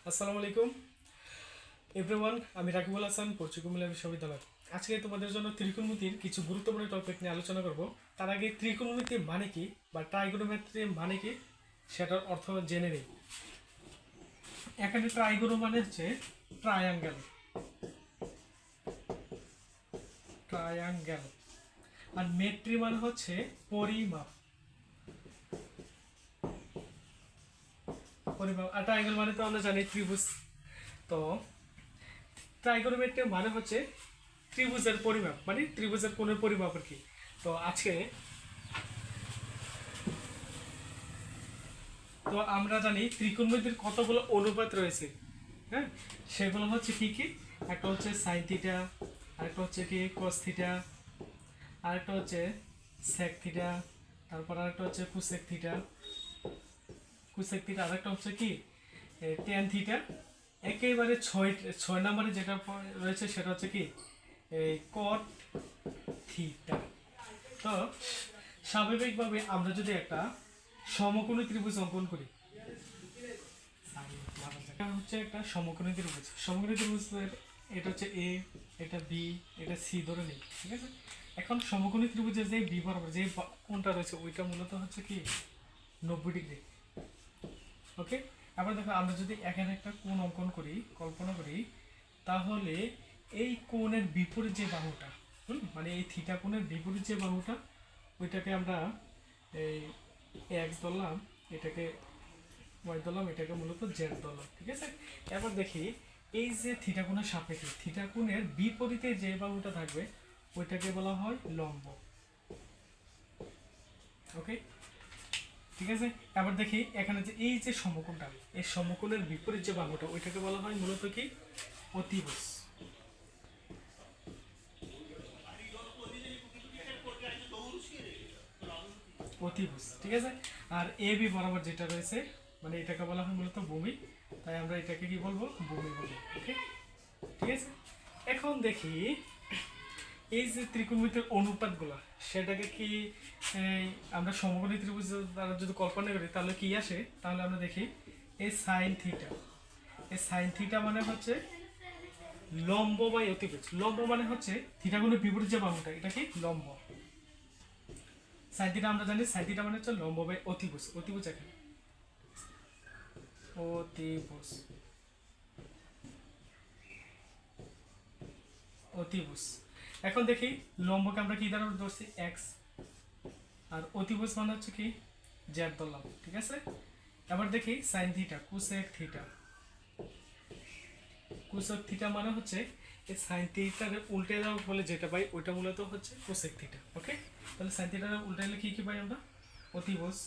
আসসালামু আলাইকুম এভরিওয়ান, আমি রাকিবুল হাসান, পড়ছি কুমিল্লা বিশ্ববিদ্যালয়। আজকে তোমাদের জন্য ত্রিকোণমিতির কিছু গুরুত্বপূর্ণ টপিক নিয়ে আলোচনা করব। তার আগে ত্রিকোণমিতি মানে কি বা ট্রাইগোনোমেট্রি মানে কি সেটার অর্থ জেনে নিই। এখানে ট্রাইগোনো মানে হচ্ছে ট্রায়াঙ্গেল, ট্রায়াঙ্গেল। আর মেট্রি মানে হচ্ছে পরিমাপ, পরিমাপ। আর ট্রায়াঙ্গেল মানে তো আমরা জানি ত্রিভুজ। তো ট্রাইগোনোমেট্রি মানে হচ্ছে ত্রিভুজের পরিমাপ, মানে ত্রিভুজের কোণের পরিমাপ আর কি। তো আজকে তো আমরা জানি ত্রিকোণমিতির কতগুলো অনুপাত রয়েছে। হ্যাঁ, সেগুলো হচ্ছে কি কি? একটা হচ্ছে সাইন থিটা, আরেকটা হচ্ছে কি কস থিটা, আরেকটা হচ্ছে সেক থিটা, তারপর আরেকটা হচ্ছে কুসেক থিটা, কুসেক থিটা, আরেকটা হচ্ছে কি টেন থিটা। একেবারে ছয় ছয় নম্বরে যেটা রয়েছে সেটা হচ্ছে কি কট থিটা। তো স্বাভাবিকভাবে আমরা যদি একটা সমকোণী ত্রিভুজ অঙ্কন করি, এটা হচ্ছে একটা সমকোণী ত্রিভুজ। সমকোণী ত্রিভুজের এটা হচ্ছে এ, এটা বি, এটা সি ধরে নিই, ঠিক আছে। এখন সমকোণী ত্রিভুজের যে বি বরাবর যে কোণটা রয়েছে ওইটা মূলত হচ্ছে কি 90 ডিগ্রি। ওকে, আবার দেখো আমরা যদি এখানে একটা কোণ অঙ্কন করি, কল্পনা করি, তাহলে এই কোণের বিপরীত যে বাহুটা, মানে এই থিটা কোণের বিপরীত যে বাহুটা, ওইটাকে আমরা এই এক্স ধরলাম, এটাকে ওয়াই ধরলাম, এটাকে মূলত জেড ধরলাম, ঠিক আছে। এবার দেখি এই যে থিটা কোণের সাপেক্ষে থিটা কোণের বিপরীতে যে বাহুটা থাকবে ওইটাকে বলা হয় লম্ব। ওকে, ঠিক আছে। এবার দেখি এখানে যে এই যে সমকোণটা, এই সমকোণের বিপরীত যে বাহুটা ওইটাকে বলা হয় মূলত কি অতিভুজ। অতিভুজ, ঠিক আছে। আর এ বি বরাবর যেটা রয়েছে মানে এটাকে বলা হয় মূলত ভূমি, তাই আমরা এটাকে কি বলবো ভূমি বলবো। ওকে, ঠিক আছে। এখন দেখি এই যে ত্রিকোণমিতির অনুপাতগুলো সেটাকে কি আমরা সমকোণী ত্রিভুজ দ্বারা যদি কল্পনা করি তাহলে কি আসে, তাহলে আমরা দেখি এই সাইন থিটা, এই সাইন থিটা মানে হচ্ছে লম্ব বাই অতিভুজ। লম্ব মানে হচ্ছে থিটা কোণের বিপরীত যে বাহুটা এটা কি লম্ব। সাইন থিটা আমরা জানি সাইন থিটা মানে হচ্ছে লম্ব বাই অতিভুজ। অতিভুজ এখানে অতিভুজ, অতিভুজ। এখন দেখি লম্বকে আমরা কি দ্বারা ধরছি এক্স, আর অতিভুজ মানে হচ্ছে কি জেড ধরলাম, ঠিক আছে। এবার দেখি sine theta, cosec theta. Cosec theta মানে হচ্ছে এই সাইন থিটারে উল্টে দেওয়া বলে যেটা পাই ওইটা মূলত হচ্ছে কোসেক থিটা। ওকে, তাহলে সাইন থিটারে উল্টাইলে কি কি পাই আমরা অতিভুজ।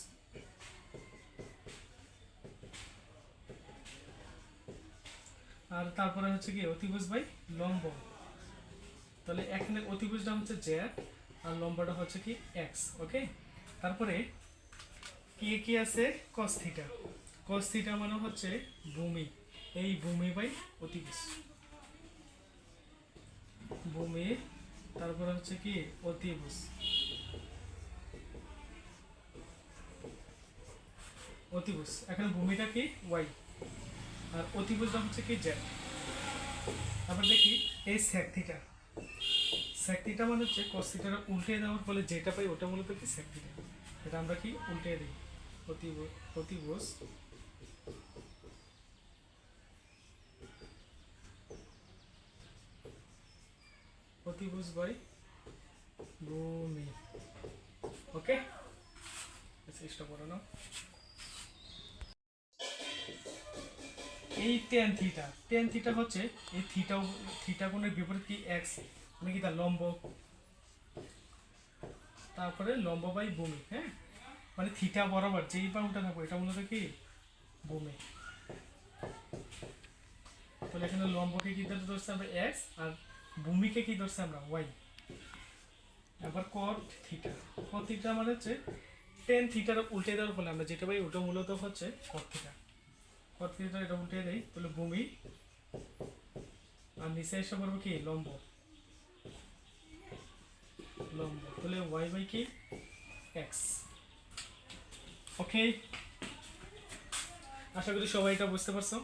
আর তারপরে হচ্ছে কি অতিভুজ বাই লম্ব। তাহলে এখানে অতিভুজটা হচ্ছে জেড আর লম্বটা হচ্ছে কি এক্স। ওকে, তারপরে কি কি আছে কস থিটা। কস থিটা মানে হচ্ছে ভূমি, এই ভূমি বাই অতিভুজ, ভূমি, তারপরে হচ্ছে কি অতিভুজ, অতিভুজ। এখানে ভূমিটা কি ওয়াই আর অতিভুজটা হচ্ছে কি জেড। তারপর দেখি এই সেক থিটা, সেক থিটা মানে হচ্ছে কস থিটার উল্টে দেওয়ার ফলে যেটা পাই ওটা মূলত কি সেক থিটা। এটা আমরা কি উল্টে দিই অতিভুজ, অতিভুজ, অতিভুজ বাই ভূমি। ওকে, চেষ্টা করো না। এই টেন থিটা, টেন থিটা হচ্ছে এই থিটা, থিটা কোণের বিপরীত কি এক্স মানে কি তার লম্ব, তারপরে লম্ব বাই ভূমি। হ্যাঁ, মানে থিটা বরাবর যেই বাহুটা থাকবে এটা মূলত কি ভূমি। তাহলে এখানে লম্বকে কি ধরছে আমরা এক্স আর ভূমিকে কি ধরছে আমরা ওয়াই। এবার কট থিটা, কট থিটা মানে হচ্ছে টেন থিটার উল্টে দেওয়ার ফলে আমরা যেটা পাই ওটা মূলত হচ্ছে কট থিটা। কট থিটা এটা উল্টে দেয় তাহলে ভূমি, আর নিচে এসে পড়বে কি লম্ব, লম্ব। তাহলে ওয়াই বাই কি এক্স। ওকে, আশা করি সবাই এটা বুঝতে পারছো।